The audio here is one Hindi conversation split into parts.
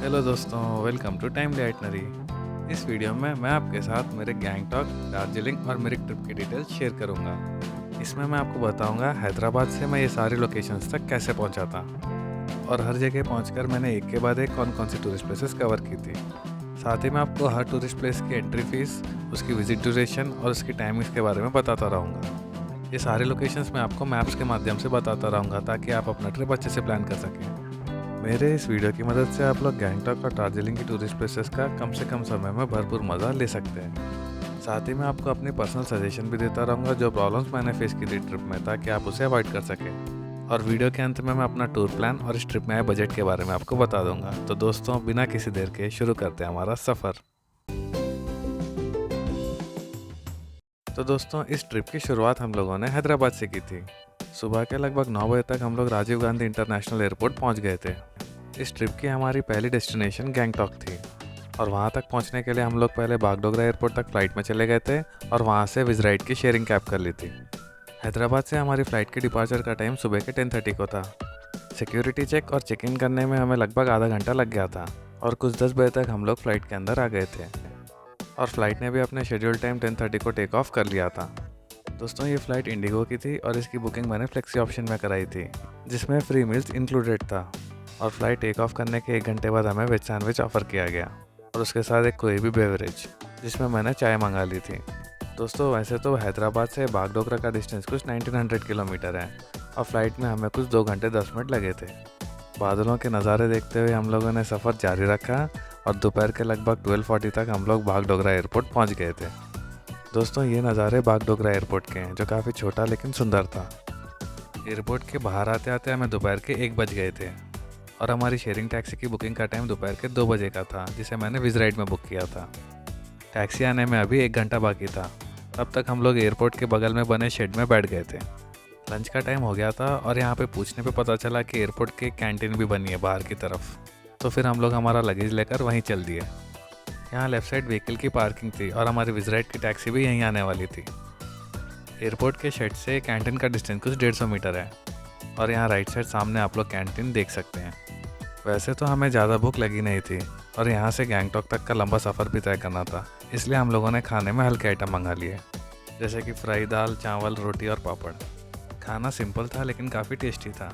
हेलो दोस्तों, वेलकम टू टाइमली आइटनरी। इस वीडियो में मैं आपके साथ मेरे गैंगटॉक, दार्जिलिंग और मेरी ट्रिप की डिटेल्स शेयर करूंगा। इसमें मैं आपको बताऊंगा हैदराबाद से मैं ये सारी लोकेशंस तक कैसे पहुंचा था और हर जगह पहुंचकर मैंने एक के बाद एक कौन कौन सी टूरिस्ट प्लेसेस कवर की थी। साथ ही मैं आपको हर टूरिस्ट प्लेस की एंट्री फीस, उसकी विजिट ड्यूरेशन और उसकी टाइमिंग्स के बारे में बताता रहूँगा। ये सारे लोकेशंस मैं आपको मैप्स के माध्यम से बताता रहूँगा ताकि आप अपना ट्रिप अच्छे से प्लान कर सकें। मेरे इस वीडियो की मदद से आप लोग गैंगटॉक और दार्जिलिंग की टूरिस्ट प्लेसेस का कम से कम समय में भरपूर मज़ा ले सकते हैं। साथ ही मैं आपको अपनी पर्सनल सजेशन भी देता रहूँगा जो प्रॉब्लम्स मैंने फेस की थी ट्रिप में, ताकि आप उसे अवॉइड कर सकें। और वीडियो के अंत में मैं अपना टूर प्लान और इस ट्रिप में आए बजट के बारे में आपको बता दूंगा। तो दोस्तों, बिना किसी देर के शुरू करते हैं हमारा सफ़र। तो दोस्तों, इस ट्रिप की शुरुआत हम लोगों ने हैदराबाद से की थी। सुबह के लगभग 9 बजे तक हम लोग राजीव गांधी इंटरनेशनल एयरपोर्ट पहुंच गए थे। इस ट्रिप की हमारी पहली डेस्टिनेशन गैंगटॉक थी और वहां तक पहुंचने के लिए हम लोग पहले बागडोगरा एयरपोर्ट तक फ़्लाइट में चले गए थे और वहां से विज़राइट की शेयरिंग कैब कर ली थी। हैदराबाद से हमारी फ़्लाइट के डिपार्चर का टाइम सुबह के 10:30 को था। सिक्योरिटी चेक और चेक इन करने में हमें लगभग आधा घंटा लग गया था और कुछ 10 बजे तक हम लोग फ़्लाइट के अंदर आ गए थे और फ़्लाइट ने भी अपने शेड्यूल टाइम 10:30 को टेक ऑफ कर लिया था। दोस्तों, ये फ़्लाइट इंडिगो की थी और इसकी बुकिंग मैंने फ्लेक्सी ऑप्शन में कराई थी, जिसमें फ्री मील्स इंक्लूडेड था। और फ्लाइट टेक ऑफ करने के 1 घंटे बाद हमें वेज सैंडविच ऑफ़र किया गया और उसके साथ एक कोई भी बेवरेज, जिसमें मैंने चाय मंगा ली थी। दोस्तों, वैसे तो हैदराबाद से बागडोगरा का डिस्टेंस कुछ 1900 किलोमीटर है और फ्लाइट में हमें कुछ 2 घंटे 10 मिनट लगे थे। बादलों के नज़ारे देखते हुए हम लोगों ने सफ़र जारी रखा और दोपहर के लगभग 12:40 तक हम लोग बागडोगरा एयरपोर्ट पहुंच गए थे। दोस्तों, ये नज़ारे बागडोगरा एयरपोर्ट के हैं, जो काफ़ी छोटा लेकिन सुंदर था। एयरपोर्ट के बाहर आते आते हमें दोपहर के 1 बज गए थे और हमारी शेयरिंग टैक्सी की बुकिंग का टाइम दोपहर के 2 बजे का था, जिसे मैंने विज़राइट में बुक किया था। टैक्सी आने में अभी 1 घंटा बाकी था। तब तक हम लोग एयरपोर्ट के बगल में बने शेड में बैठ गए थे। लंच का टाइम हो गया था और यहाँ पे पूछने पे पता चला कि एयरपोर्ट की कैंटीन भी बनी है बाहर की तरफ। तो फिर हम लोग हमारा लगेज लेकर वहीं चल दिए। यहाँ लेफ़्ट साइड व्हीकल की पार्किंग थी और हमारी विज़राइट की टैक्सी भी यहीं आने वाली थी। एयरपोर्ट के शेड से कैंटीन का डिस्टेंस कुछ 150 मीटर है और यहाँ राइट साइड सामने आप लोग कैंटीन देख सकते हैं। वैसे तो हमें ज़्यादा भूख लगी नहीं थी और यहाँ से गैंगटॉक तक का लंबा सफ़र भी तय करना था, इसलिए हम लोगों ने खाने में हल्के आइटम मंगा लिए, जैसे कि फ्राई दाल, चावल, रोटी और पापड़। खाना सिंपल था लेकिन काफ़ी टेस्टी था।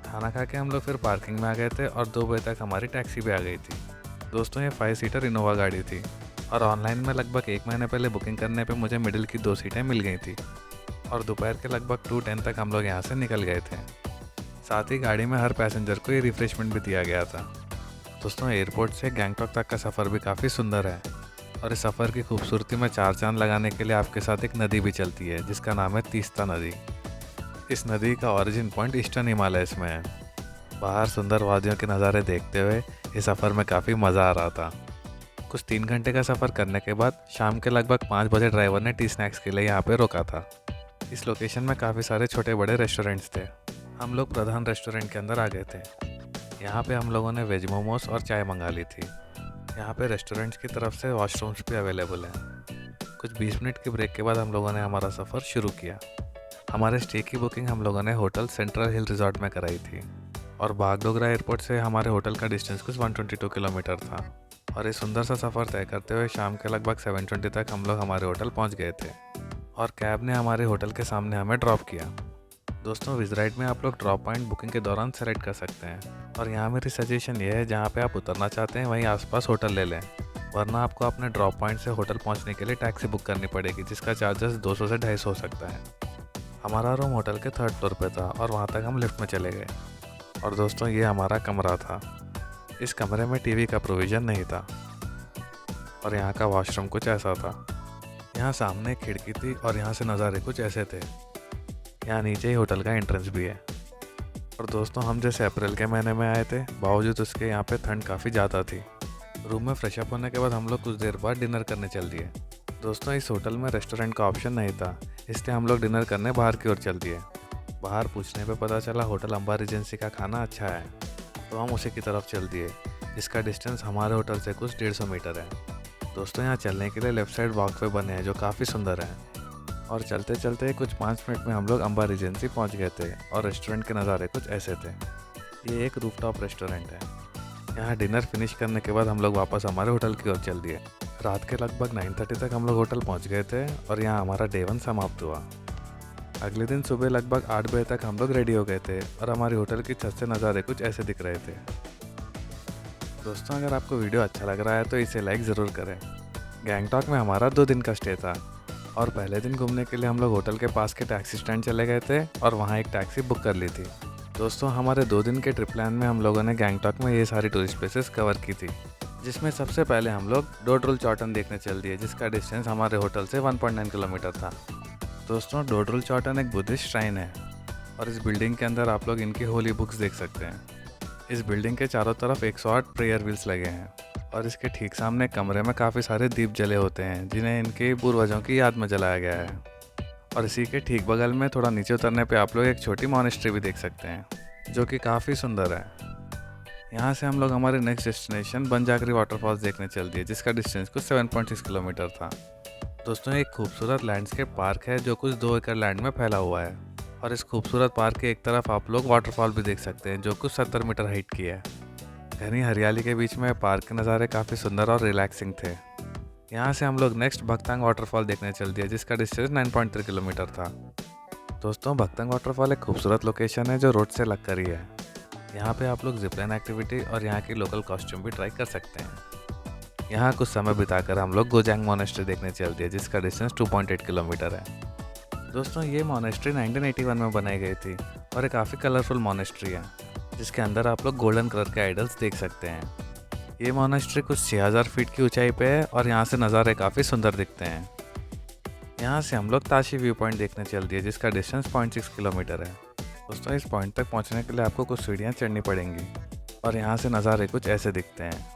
खाना खा के हम लोग फिर पार्किंग में आ गए थे और 2 बजे तक हमारी टैक्सी भी आ गई थी। दोस्तों, ये 5 सीटर इनोवा गाड़ी थी और ऑनलाइन में लगभग 1 महीने पहले बुकिंग करने पर मुझे मिडिल की 2 सीटें मिल गई थी और दोपहर के लगभग 2:10 तक हम लोग यहाँ से निकल गए थे। साथ ही गाड़ी में हर पैसेंजर को ये रिफ्रेशमेंट भी दिया गया था। दोस्तों, एयरपोर्ट से गैंगटॉक तक का सफ़र भी काफ़ी सुंदर है और इस सफ़र की खूबसूरती में 4 चांद लगाने के लिए आपके साथ एक नदी भी चलती है, जिसका नाम है तीस्ता नदी। इस नदी का ओरिजिन पॉइंट ईस्टर्न हिमालयस में है। बाहर सुंदर वादियों के नज़ारे देखते हुए इस सफ़र में काफ़ी मज़ा आ रहा था। कुछ 3 घंटे का सफ़र करने के बाद शाम के लगभग 5 बजे ड्राइवर ने टी स्नैक्स के लिए यहाँ पे रोका था। इस लोकेशन में काफ़ी सारे छोटे बड़े रेस्टोरेंट्स थे। हम लोग प्रधान रेस्टोरेंट के अंदर आ गए थे। यहाँ पे हम लोगों ने वेज मोमोज और चाय मंगा ली थी। यहाँ पे रेस्टोरेंट्स की तरफ से वॉशरूम्स भी अवेलेबल हैं। कुछ 20 मिनट के ब्रेक के बाद हम लोगों ने हमारा सफ़र शुरू किया। हमारे स्टे की बुकिंग हम लोगों ने होटल सेंट्रल हिल रिजॉर्ट में कराई थी और बागडोगरा एयरपोर्ट से हमारे होटल का डिस्टेंस कुछ 122 किलोमीटर था। और ये सुंदर सा सफ़र तय करते हुए शाम के लगभग 7:20 तक हम लोग हमारे होटल पहुँच गए थे और कैब ने हमारे होटल के सामने हमें ड्रॉप किया। दोस्तों, विज़राइट में आप लोग ड्रॉप पॉइंट बुकिंग के दौरान सेलेक्ट कर सकते हैं और यहाँ मेरी सजेशन ये है, जहाँ पे आप उतरना चाहते हैं वहीं आसपास होटल ले लें, वरना आपको अपने ड्रॉप पॉइंट से होटल पहुँचने के लिए टैक्सी बुक करनी पड़ेगी, जिसका चार्जेस 200 से 250 हो सकता है। हमारा रूम होटल के 3rd फ्लोर पे था और वहाँ तक हम लिफ्ट में चले गए। और दोस्तों, ये हमारा कमरा था। इस कमरे में टीवी का प्रोविज़न नहीं था और यहाँ का वॉशरूम कुछ ऐसा था। यहाँ सामने एक खिड़की थी और यहाँ से नज़ारे कुछ ऐसे थे। यहाँ नीचे ही होटल का एंट्रेंस भी है। और दोस्तों, हम जैसे अप्रैल के महीने में आए थे, बावजूद उसके यहाँ पे ठंड काफ़ी ज़्यादा थी। रूम में फ्रेश अप होने के बाद हम लोग कुछ देर बाद डिनर करने चल दिए। दोस्तों, इस होटल में रेस्टोरेंट का ऑप्शन नहीं था, इसलिए हम लोग डिनर करने बाहर की ओर चल दिए। बाहर पूछने पे पता चला होटल अम्बा रिजेंसी का खाना अच्छा है, तो हम उसी की तरफ चल दिए, जिसका डिस्टेंस हमारे होटल से कुछ 150 मीटर है। दोस्तों, यहाँ चलने के लिए लेफ़्ट साइड वॉकवे बने हैं जो काफ़ी सुंदर हैं और चलते चलते कुछ 5 मिनट में हम लोग अम्बा रिजेंसी पहुँच गए थे और रेस्टोरेंट के नज़ारे कुछ ऐसे थे। ये एक रूफटॉप रेस्टोरेंट है। यहाँ डिनर फिनिश करने के बाद हम लोग वापस हमारे होटल की ओर चल दिए। रात के लगभग 9:30 तक हम लोग होटल पहुँच गए थे और यहाँ हमारा डे 1 समाप्त हुआ। अगले दिन सुबह लगभग 8 बजे तक हम लोग रेडी हो गए थे और हमारे होटल की छत से नज़ारे कुछ ऐसे दिख रहे थे। दोस्तों, अगर आपको वीडियो अच्छा लग रहा है तो इसे लाइक ज़रूर करें। गैंगटॉक में हमारा 2 दिन का स्टे था और पहले दिन घूमने के लिए हम लोग होटल के पास के टैक्सी स्टैंड चले गए थे और वहाँ एक टैक्सी बुक कर ली थी। दोस्तों, हमारे 2 दिन के ट्रिप प्लान में हम लोगों ने गैंगटॉक में ये सारी टूरिस्ट प्लेसेस कवर की थी, जिसमें सबसे पहले हम लोग डोड्रुल चौटन देखने चल दिए, जिसका डिस्टेंस हमारे होटल से 1.9 किलोमीटर था। दोस्तों, डोड्रुल चौटन एक बुद्धिस्ट श्राइन है और इस बिल्डिंग के अंदर आप लोग इनकी होली बुक्स देख सकते हैं। इस बिल्डिंग के चारों तरफ 108 प्रेयर व्हील्स लगे हैं और इसके ठीक सामने कमरे में काफ़ी सारे दीप जले होते हैं, जिन्हें इनके पूर्वजों की याद में जलाया गया है। और इसी के ठीक बगल में थोड़ा नीचे उतरने पे आप लोग एक छोटी मॉनेस्ट्री भी देख सकते हैं, जो कि काफ़ी सुंदर है। यहाँ से हम लोग हमारे नेक्स्ट डेस्टिनेशन बंजागरी वाटरफॉल्स देखने चल दिए, जिसका डिस्टेंस कुछ 7.6 किलोमीटर था। दोस्तों, एक खूबसूरत लैंडस्केप पार्क है जो कुछ 2 एकड़ लैंड में फैला हुआ है और इस खूबसूरत पार्क के एक तरफ आप लोग वाटरफॉल भी देख सकते हैं, जो कुछ 70 मीटर हाइट की है। घनी हरियाली के बीच में पार्क के नज़ारे काफ़ी सुंदर और रिलैक्सिंग थे। यहाँ से हम लोग नेक्स्ट भक्तांग वाटरफॉल देखने चल दिए, जिसका डिस्टेंस 9.3 किलोमीटर था। दोस्तों, भक्तांग वाटरफॉल एक खूबसूरत लोकेशन है जो रोड से लगकर ही है। यहाँ पे आप लोग जिपलाइन एक्टिविटी और यहाँ की लोकल कॉस्ट्यूम भी ट्राई कर सकते हैं। यहाँ कुछ समय बिताकर हम लोग गोजांग मोनेस्ट्री देखने चल दिए, जिसका डिस्टेंस 2.8 किलोमीटर है। दोस्तों, ये मोनेस्ट्री 1981 में बनाई गई थी और एक काफ़ी कलरफुल मोनेस्ट्री है, जिसके अंदर आप लोग गोल्डन कलर के आइडल्स देख सकते हैं। ये मोनेस्ट्री कुछ 6000 फीट की ऊंचाई पे है और यहाँ से नज़ारे काफ़ी सुंदर दिखते हैं। यहाँ से हम लोग ताशी व्यू पॉइंट देखने चल दिए, जिसका डिस्टेंस 0.6 किलोमीटर है। दोस्तों, इस पॉइंट तक पहुँचने के लिए आपको कुछ सीढ़ियाँ चढ़नी पड़ेंगी और यहाँ से नज़ारे कुछ ऐसे दिखते हैं।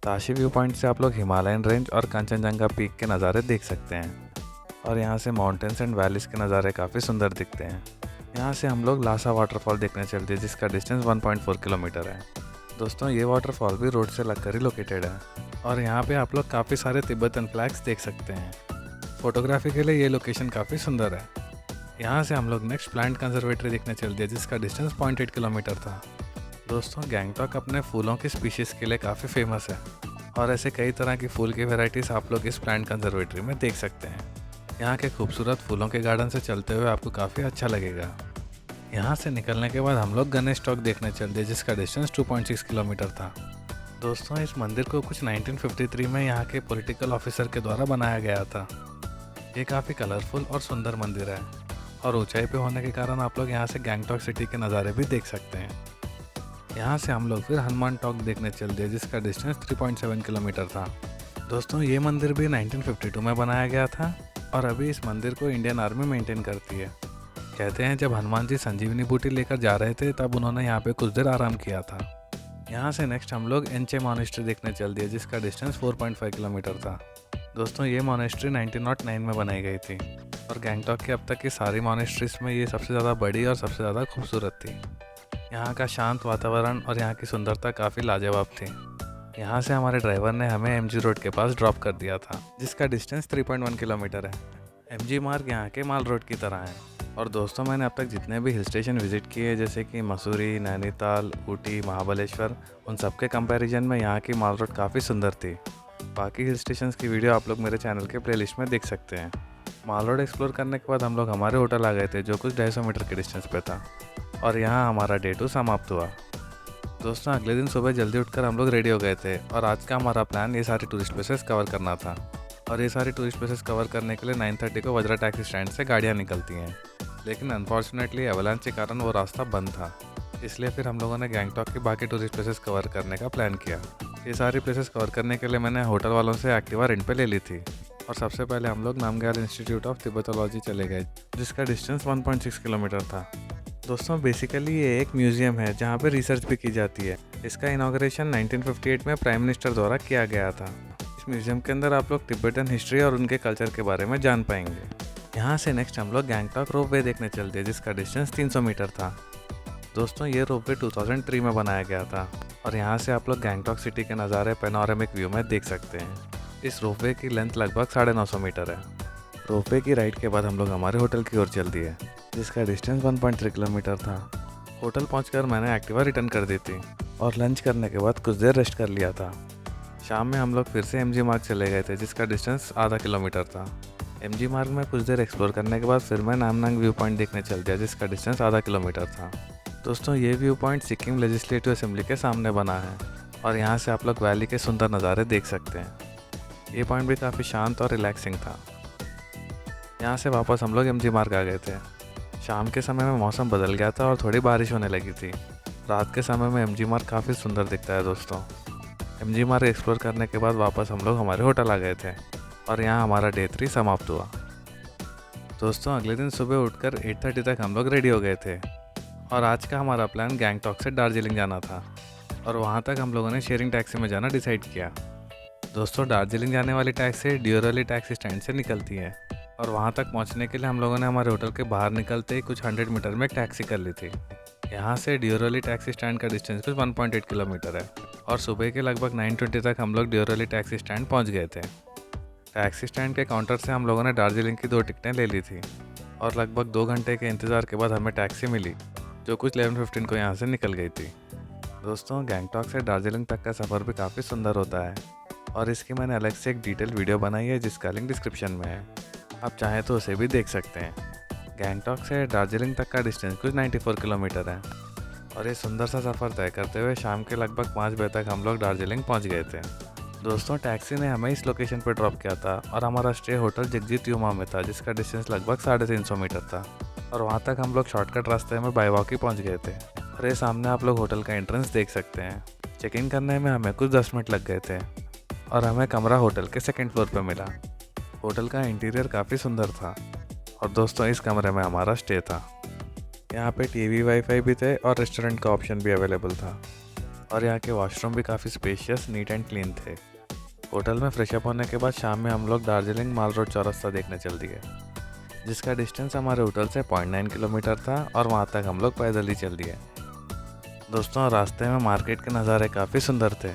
ताशी व्यू पॉइंट से आप लोग हिमालयन रेंज और कंचनजंगा पीक के नज़ारे देख सकते हैं और यहाँ से माउंटेन्स एंड वैलीज के नज़ारे काफ़ी सुंदर दिखते हैं। यहाँ से हम लोग लासा वाटरफॉल देखने चल दिए, जिसका डिस्टेंस 1.4 किलोमीटर है। दोस्तों, ये वाटरफॉल भी रोड से लगकर ही लोकेटेड है और यहाँ पे आप लोग काफ़ी सारे तिब्बतन फ्लैग्स देख सकते हैं। फोटोग्राफी के लिए ये लोकेशन काफ़ी सुंदर है। यहाँ से हम लोग नेक्स्ट प्लांट कंजर्वेटरी देखने चल दिए, जिसका डिस्टेंस 0.8 किलोमीटर था। दोस्तों, गैंगटॉक अपने फूलों की स्पीशीज़ के लिए काफ़ी फेमस है और ऐसे कई तरह की फूल की वेराइटीज़ आप लोग इस प्लांट कंजर्वेटरी में देख सकते हैं। यहाँ के खूबसूरत फूलों के गार्डन से चलते हुए आपको काफ़ी अच्छा लगेगा। यहाँ से निकलने के बाद हम लोग गणेश टॉक देखने चल दिए, जिसका डिस्टेंस 2.6 किलोमीटर था। दोस्तों, इस मंदिर को कुछ 1953 में यहाँ के पॉलिटिकल ऑफिसर के द्वारा बनाया गया था। ये काफ़ी कलरफुल और सुंदर मंदिर है और ऊंचाई पे होने के कारण आप लोग यहाँ से गैंगटॉक सिटी के नज़ारे भी देख सकते हैं। यहाँ से हम लोग फिर हनुमान टॉक देखने चल दिए, जिसका डिस्टेंस 3.7 किलोमीटर था। दोस्तों, ये मंदिर भी 1952 में बनाया गया था और अभी इस मंदिर को इंडियन आर्मी मेंटेन करती है। कहते हैं जब हनुमान जी संजीवनी बूटी लेकर जा रहे थे तब उन्होंने यहाँ पे कुछ देर आराम किया था। यहाँ से नेक्स्ट हम लोग एंचे मोनेस्ट्री देखने चल दिए, जिसका डिस्टेंस 4.5 किलोमीटर था। दोस्तों, ये मोनेस्ट्री 1909 में बनाई गई थी और गैंगटॉक की अब तक की सारी मोनेस्ट्रीज में ये सबसे ज़्यादा बड़ी और सबसे ज़्यादा खूबसूरत थी। यहाँ का शांत वातावरण और यहाँ की सुंदरता काफ़ी लाजवाब थी। यहाँ से हमारे ड्राइवर ने हमें एमजी रोड के पास ड्रॉप कर दिया था, जिसका डिस्टेंस 3.1 किलोमीटर है। एमजी मार्ग यहाँ के माल रोड की तरह है। और दोस्तों, मैंने अब तक जितने भी हिल स्टेशन विज़िट किए, जैसे कि मसूरी, नैनीताल, ऊटी, महाबलेश्वर, उन सब के कंपैरिजन में यहाँ की माल रोड काफ़ी सुंदर थी। बाकी हिल स्टेशंस की वीडियो आप लोग मेरे चैनल के प्लेलिस्ट में देख सकते हैं। माल रोड एक्सप्लोर करने के बाद हम लोग हमारे होटल आ गए थे, जो कुछ 250 मीटर के डिस्टेंस पे था और यहाँ हमारा डे 2 समाप्त हुआ। दोस्तों, अगले दिन सुबह जल्दी उठकर हम लोग रेडी हो गए थे और आज का हमारा प्लान ये सारी टूरिस्ट प्लेसेस कवर करना था। और ये सारी टूरिस्ट प्लेसेस कवर करने के लिए 9:30 को वज्रा टैक्सी स्टैंड से गाड़ियाँ निकलती हैं, लेकिन अनफॉर्चुनेटली एवलांच के कारण वो रास्ता बंद था। इसलिए फिर हम लोगों ने गैंगटॉक की बाकी टूरिस्ट प्लेसेस कवर करने का प्लान किया। ये सारी प्लेसेस कवर करने के लिए मैंने होटल वालों से एक्टिवा रेंट पे ले ली थी और सबसे पहले हम लोग नामग्याल इंस्टीट्यूट ऑफ तिब्बतोलॉजी चले गए, जिसका डिस्टेंस 1.6 किलोमीटर था। दोस्तों, बेसिकली ये एक म्यूज़ियम है जहाँ पे रिसर्च भी की जाती है। इसका इनॉग्रेशन 1958 में प्राइम मिनिस्टर द्वारा किया गया था। इस म्यूज़ियम के अंदर आप लोग तिब्बतन हिस्ट्री और उनके कल्चर के बारे में जान पाएंगे। यहाँ से नेक्स्ट हम लोग गैंगटॉक रोपवे देखने चल दिए, जिसका डिस्टेंस 300 मीटर था। दोस्तों, ये रोपवे 2003 में बनाया गया था और यहाँ से आप लोग गैंगटॉक सिटी के नज़ारे पैनोरामिक व्यू में देख सकते हैं। इस रोपवे की लेंथ लगभग 950 मीटर है। रोपवे की राइड के बाद हम लोग हमारे होटल की ओर चल दिए, जिसका डिस्टेंस 1.3 किलोमीटर था। होटल पहुंचकर मैंने एक्टिवा रिटर्न कर दी थी और लंच करने के बाद कुछ देर रेस्ट कर लिया था। शाम में हम लोग फिर से एमजी मार्ग चले गए थे, जिसका डिस्टेंस आधा किलोमीटर था। एमजी मार्ग में कुछ देर एक्सप्लोर करने के बाद फिर मैं नामनांग व्यू पॉइंट देखने चल दिया, जिसका डिस्टेंस आधा किलोमीटर था। दोस्तों, ये view point Sikkim legislative assembly के सामने बना है और यहाँ से आप लोग वैली के सुंदर नज़ारे देख सकते हैं। ये पॉइंट भी काफ़ी शांत और रिलैक्सिंग था। यहाँ से वापस हम लोग एमजी मार्ग आ गए थे। शाम के समय में मौसम बदल गया था और थोड़ी बारिश होने लगी थी। रात के समय में एमजी मार्ग काफ़ी सुंदर दिखता है दोस्तों। एमजी मार्ग एक्सप्लोर करने के बाद वापस हम लोग हमारे होटल आ गए थे और यहाँ हमारा डे 3 समाप्त हुआ। दोस्तों, अगले दिन सुबह उठकर 8:30 तक हम लोग रेडी हो गए थे और आज का हमारा प्लान गैंगटॉक से दार्जिलिंग जाना था और वहाँ तक हम लोगों ने शेयरिंग टैक्सी में जाना डिसाइड किया। दोस्तों, दार्जिलिंग जाने वाली टैक्सी ड्यूरली टैक्सी स्टैंड से निकलती है और वहाँ तक पहुँचने के लिए हम लोगों ने हमारे होटल के बाहर निकलते ही कुछ 100 मीटर में एक टैक्सी कर ली थी। यहाँ से ड्यूरली टैक्सी स्टैंड का डिस्टेंस कुछ 1.8 किलोमीटर है और सुबह के लगभग 9:20 तक हम लोग ड्यूरली टैक्सी स्टैंड पहुँच गए थे। टैक्सी स्टैंड के काउंटर से हम लोगों ने दार्जिलिंग की 2 टिकटें ले ली थी और लगभग 2 घंटे के इंतज़ार के बाद हमें टैक्सी मिली, जो कुछ 11:15 को यहाँ से निकल गई थी। दोस्तों, गैंगटॉक से दार्जिलिंग तक का सफ़र भी काफ़ी सुंदर होता है और इसकी मैंने अलग से एक डिटेल वीडियो बनाई है, जिसका लिंक डिस्क्रिप्शन में है। आप चाहें तो उसे भी देख सकते हैं। गैंगटॉक से दार्जिलिंग तक का डिस्टेंस कुछ 94 किलोमीटर है और ये सुंदर सा सफ़र तय करते हुए शाम के लगभग 5 बजे तक हम लोग दार्जिलिंग पहुँच गए थे। दोस्तों, टैक्सी ने हमें इस लोकेशन पर ड्रॉप किया था और हमारा स्टे होटल जगजीत युमा में था, जिसका डिस्टेंस लगभग 350 मीटर था और वहाँ तक हम लोग शॉर्टकट रास्ते में बाय वॉक ही पहुँच गए थे। और ये सामने आप लोग होटल का एंट्रेंस देख सकते हैं। चेक इन करने में हमें कुछ 10 मिनट लग गए थे और हमें कमरा होटल के 2nd फ्लोर पर मिला। होटल का इंटीरियर काफ़ी सुंदर था और दोस्तों, इस कमरे में हमारा स्टे था। यहाँ पे टीवी, वाईफाई भी थे और रेस्टोरेंट का ऑप्शन भी अवेलेबल था और यहाँ के वॉशरूम भी काफ़ी स्पेशियस, नीट एंड क्लीन थे। होटल में फ्रेशअप होने के बाद शाम में हम लोग दार्जिलिंग माल रोड चौरस्ता देखने चल दिए, जिसका डिस्टेंस हमारे होटल से 0.9 किलोमीटर था और वहाँ तक हम लोग पैदल ही चल दिए। दोस्तों, रास्ते में मार्केट के नज़ारे काफ़ी सुंदर थे।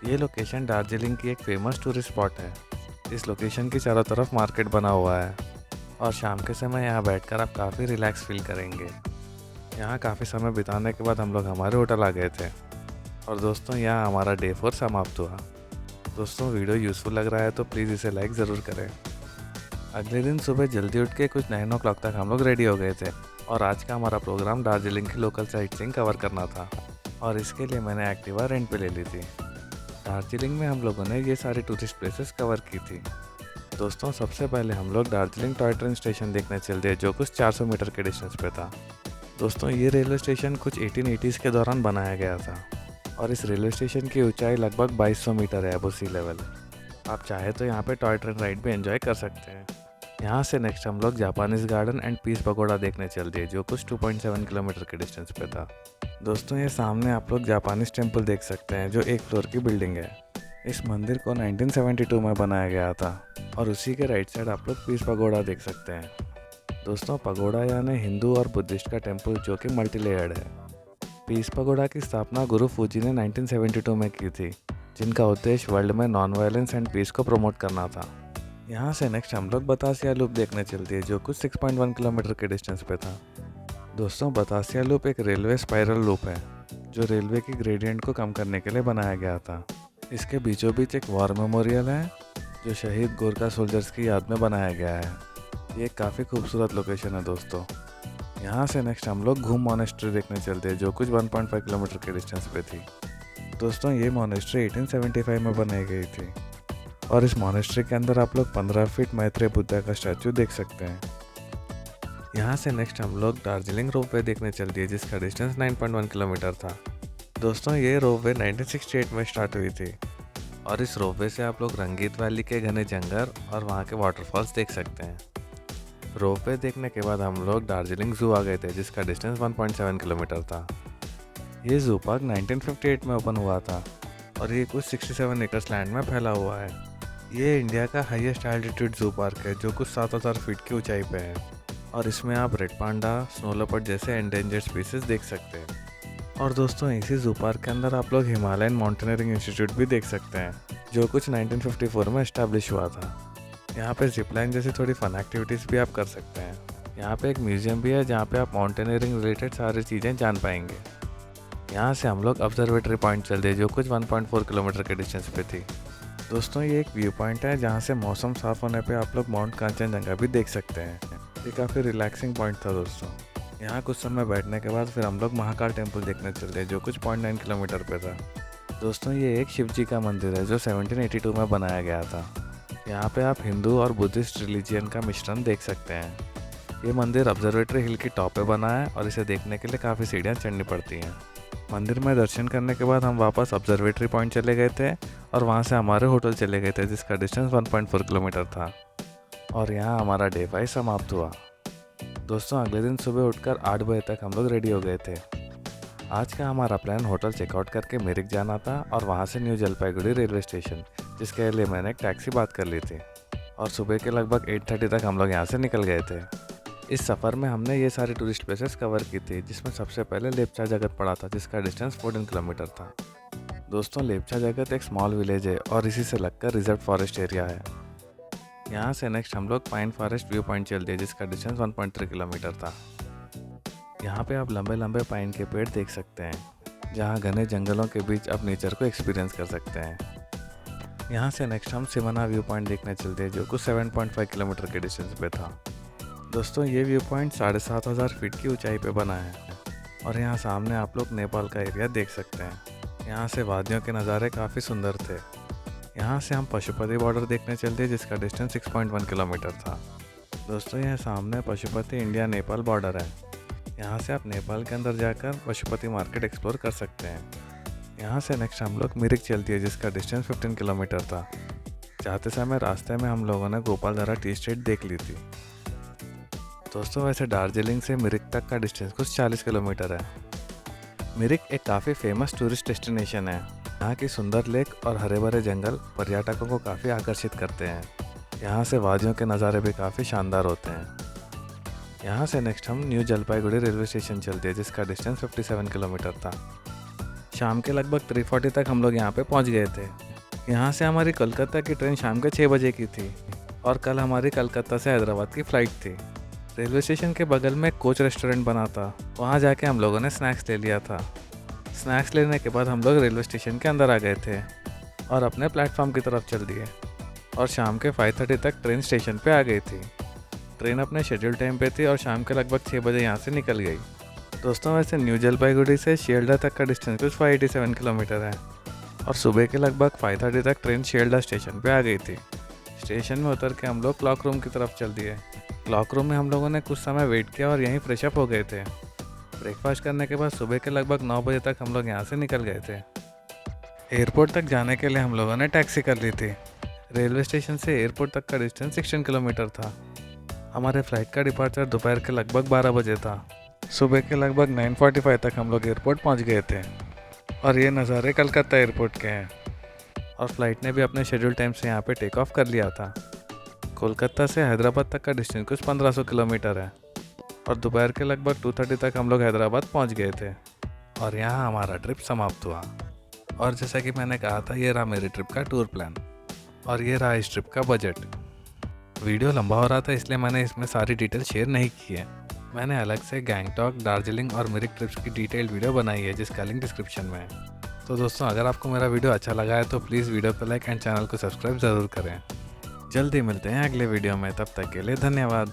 ये लोकेशन दार्जिलिंग की एक फेमस टूरिस्ट स्पॉट है। इस लोकेशन की चारों तरफ मार्केट बना हुआ है और शाम के समय यहाँ बैठकर आप काफ़ी रिलैक्स फील करेंगे। यहाँ काफ़ी समय बिताने के बाद हम लोग हमारे होटल आ गए थे और दोस्तों, यहाँ हमारा डे 4 समाप्त हुआ। दोस्तों, वीडियो यूज़फुल लग रहा है तो प्लीज़ इसे लाइक ज़रूर करें। अगले दिन सुबह जल्दी उठ के कुछ 9 o'clock तक हम लोग रेडी हो गए थे और आज का हमारा प्रोग्राम दार्जिलिंग की लोकल साइट सीइंग कवर करना था और इसके लिए मैंने एक्टिवा रेंट पे ले ली थी। दार्जिलिंग में हम लोगों ने ये सारी टूरिस्ट प्लेसेस कवर की थी। दोस्तों, सबसे पहले हम लोग दार्जिलिंग टॉय ट्रेन स्टेशन देखने चल दिए, जो कुछ 400 मीटर के डिस्टेंस पे था। दोस्तों, ये रेलवे स्टेशन कुछ 1880s के दौरान बनाया गया था और इस रेलवे स्टेशन की ऊंचाई लगभग 2200 मीटर है अबव सी लेवल। आप चाहे तो यहाँ पे टॉय ट्रेन राइड भी एंजॉय कर सकते हैं। यहाँ से नेक्स्ट हम लोग Japanese garden and peace pagoda देखने चल दिए, जो कुछ 2.7 किलोमीटर के डिस्टेंस पे था। दोस्तों, ये सामने आप लोग जापानीज़ टेम्पल देख सकते हैं, जो 1 फ्लोर की बिल्डिंग है। इस मंदिर को 1972 में बनाया गया था और उसी के राइट साइड आप लोग पीस पगोड़ा देख सकते हैं। दोस्तों, पगोड़ा यानी हिंदू और बुद्धिस्ट का टेम्पल, जो कि मल्टी लेयर्ड है। पीस पगोड़ा की स्थापना गुरु फूजी ने 1972 में की थी, जिनका उद्देश्य वर्ल्ड में नॉन वायलेंस एंड पीस को प्रमोट करना था। यहाँ से नेक्स्ट हम लोग बतासिया लूप देखने चलते हैं, जो कुछ 6.1 किलोमीटर के डिस्टेंस पे था। दोस्तों, बतासिया लूप एक रेलवे स्पाइरल लूप है, जो रेलवे की ग्रेडियंट को कम करने के लिए बनाया गया था। इसके बीचों बीच एक वॉर मेमोरियल है, जो शहीद गोरखा सोल्जर्स की याद में बनाया गया है। ये काफ़ी खूबसूरत लोकेशन है दोस्तों। यहाँ से नेक्स्ट हम लोग घूम मोनेस्ट्री देखने चलते हैं, जो कुछ 1.5 किलोमीटर के डिस्टेंस पे थी। दोस्तों, ये मोनेस्ट्री 1875 में बनाई गई थी और इस मोनेस्ट्री के अंदर आप लोग 15 फीट मैत्रेय बुद्धा का स्टैचू देख सकते हैं। यहाँ से नेक्स्ट हम लोग दार्जिलिंग रोपवे देखने चल दिए, जिसका डिस्टेंस 9.1 किलोमीटर था। दोस्तों, ये रोपवे 1968 में स्टार्ट हुई थी और इस रोपवे से आप लोग रंगीत वैली के घने जंगल और वहाँ के वाटरफॉल्स देख सकते हैं। रोपवे देखने के बाद हम लोग दार्जिलिंग जू आ गए थे, जिसका डिस्टेंस 1.7 किलोमीटर था। ये जू पार्क 1958 में ओपन हुआ था और ये कुछ 67 एकड़ लैंड में फैला हुआ है। ये इंडिया का हाईएस्ट एल्टीट्यूड जू पार्क है, जो कुछ 7000 फीट की ऊंचाई पे है और इसमें आप रेड पांडा, स्नो लेपर्ड जैसे एंडेंजर्ड स्पीसीज देख सकते हैं। और दोस्तों, इसी जू पार्क के अंदर आप लोग हिमालयन माउंटेनियरिंग इंस्टीट्यूट भी देख सकते हैं, जो कुछ 1954 में एस्टैब्लिश हुआ था। यहाँ पे जिपलाइन जैसी थोड़ी फन एक्टिविटीज़ भी आप कर सकते हैं। यहाँ पे एक म्यूजियम भी है, जहाँ पे आप माउंटेनियरिंग रिलेटेड सारी चीज़ें जान पाएंगे। यहाँ से हम लोग ऑब्जर्वेटरी पॉइंट चल दिए जो कुछ 1.4 किलोमीटर के डिस्टेंस पे थी। दोस्तों ये एक व्यू पॉइंट है जहाँ से मौसम साफ़ होने पे आप लोग माउंट कांचनजंगा भी देख सकते हैं। ये काफ़ी रिलैक्सिंग पॉइंट था दोस्तों। यहाँ कुछ समय बैठने के बाद फिर हम लोग महाकाल टेम्पल देखने चल गए जो कुछ 0.9 किलोमीटर पे था। दोस्तों ये एक शिव जी का मंदिर है जो 1782 में बनाया गया था। यहाँ पे आप हिंदू और बुद्धिस्ट रिलीजियन का मिश्रण देख सकते हैं। ये मंदिर ऑब्जर्वेटरी हिल की टॉप पे बना है और इसे देखने के लिए काफ़ी सीढ़ियाँ चढ़नी पड़ती हैं। मंदिर में दर्शन करने के बाद हम वापस ऑब्जर्वेटरी पॉइंट चले गए थे और वहाँ से हमारे होटल चले गए थे जिसका डिस्टेंस 1.4 किलोमीटर था। और यहाँ हमारा डे 5 समाप्त हुआ। दोस्तों अगले दिन सुबह उठकर 8 बजे तक हम लोग रेडी हो गए थे। आज का हमारा प्लान होटल चेकआउट करके मिरिक जाना था और वहाँ से न्यू जलपाईगुड़ी रेलवे स्टेशन, जिसके लिए मैंने एक टैक्सी बात कर ली थी। और सुबह के लगभग 8:30 तक हम लोग यहाँ से निकल गए थे। इस सफ़र में हमने ये सारी टूरिस्ट प्लेसेस कवर की थी जिसमें सबसे पहले लेपचा जगत पड़ा था जिसका डिस्टेंस 14 किलोमीटर था। दोस्तों लेपचा जगत एक स्मॉल विलेज है और इसी से लगकर रिजर्व फॉरेस्ट एरिया है। यहाँ से नेक्स्ट हम लोग पाइन फॉरेस्ट व्यू पॉइंट चल दिए जिसका डिस्टेंस 1.3 किलोमीटर था। यहाँ पे आप लंबे लंबे पाइन के पेड़ देख सकते हैं जहाँ घने जंगलों के बीच आप नेचर को एक्सपीरियंस कर सकते हैं। यहाँ से नेक्स्ट हम सिमना व्यू पॉइंट देखने चलते हैं जो कुछ 7.5 किलोमीटर के डिस्टेंस पे था। दोस्तों ये व्यू पॉइंट 7,500 फीट की ऊंचाई पे बना है और यहाँ सामने आप लोग नेपाल का एरिया देख सकते हैं। यहाँ से वादियों के नज़ारे काफ़ी सुंदर थे। यहाँ से हम पशुपति बॉर्डर देखने चलते जिसका डिस्टेंस 6.1 किलोमीटर था। दोस्तों यहाँ सामने पशुपति इंडिया नेपाल बॉर्डर है। यहाँ से आप नेपाल के अंदर जाकर पशुपति मार्केट एक्सप्लोर कर सकते हैं। यहाँ से नेक्स्ट हम लोग मिरिक चलती है जिसका डिस्टेंस 15 किलोमीटर था। जाते समय रास्ते में हम लोगों ने गोपालधारा टी स्टेट देख ली थी। दोस्तों वैसे दार्जिलिंग से मिरिक तक का डिस्टेंस कुछ 40 किलोमीटर है। मिरिक एक काफ़ी फेमस टूरिस्ट डेस्टिनेशन है। यहाँ की सुंदर लेक और हरे भरे जंगल पर्यटकों को काफ़ी आकर्षित करते हैं। यहाँ से वादियों के नज़ारे भी काफ़ी शानदार होते हैं। यहाँ से नेक्स्ट हम न्यू जलपाईगुड़ी रेलवे स्टेशन चलते हैं जिसका डिस्टेंस 57 किलोमीटर था। शाम के लगभग 3:40 तक हम लोग यहाँ पे पहुँच गए थे। यहाँ से हमारी कोलकाता की ट्रेन शाम के 6 बजे की थी और कल हमारी कोलकाता से हैदराबाद की फ़्लाइट थी। रेलवे स्टेशन के बगल में कोच रेस्टोरेंट बना था, वहाँ जाके हम लोगों ने स्नैक्स ले लिया था। स्नैक्स लेने के बाद हम लोग रेलवे स्टेशन के अंदर आ गए थे और अपने प्लेटफॉर्म की तरफ चल दिए और शाम के 5:30 तक ट्रेन स्टेशन पे आ गई थी। ट्रेन अपने शेड्यूल टाइम पे थी और शाम के लगभग 6 बजे यहाँ से निकल गई। दोस्तों वैसे न्यू जलपाईगुड़ी से शियालदह तक का डिस्टेंस कुछ 587 किलोमीटर है और सुबह के लगभग 5:30 तक ट्रेन शियालदह स्टेशन पे आ गई थी। स्टेशन में उतर के हम लोग क्लॉक रूम की तरफ चल दिए। क्लॉक रूम में हम लोगों ने कुछ समय वेट किया और यहीं फ्रेश अप हो गए थे। ब्रेकफास्ट करने के बाद सुबह के लगभग 9 बजे तक हम लोग यहाँ से निकल गए थे। एयरपोर्ट तक जाने के लिए हम लोगों ने टैक्सी कर ली थी। रेलवे स्टेशन से एयरपोर्ट तक का डिस्टेंस 16 किलोमीटर था। हमारे फ्लाइट का डिपार्चर दोपहर के लगभग 12 बजे था। सुबह के लगभग 9:45 तक हम लोग एयरपोर्ट पहुंच गए थे और ये नज़ारे कलकत्ता एयरपोर्ट के हैं और फ्लाइट ने भी अपने शेड्यूल टाइम से यहाँ पे टेक ऑफ कर लिया था। कोलकाता से हैदराबाद तक का डिस्टेंस कुछ 1500 किलोमीटर है और दोपहर के लगभग 2:30 तक हम लोग हैदराबाद पहुँच गए थे और यहाँ हमारा ट्रिप समाप्त हुआ। और जैसा कि मैंने कहा था ये रहा मेरी ट्रिप का टूर प्लान और ये रहा इस ट्रिप का बजट। वीडियो लंबा हो रहा था इसलिए मैंने इसमें सारी डिटेल शेयर नहीं की है। मैंने अलग से गैंगटॉक, दार्जिलिंग और मिरिक ट्रिप्स की डिटेल्ड वीडियो बनाई है जिसका लिंक डिस्क्रिप्शन में है। तो दोस्तों अगर आपको मेरा वीडियो अच्छा लगा है तो प्लीज़ वीडियो को लाइक एंड चैनल को सब्सक्राइब ज़रूर करें। जल्दी मिलते हैं अगले वीडियो में, तब तक के लिए धन्यवाद।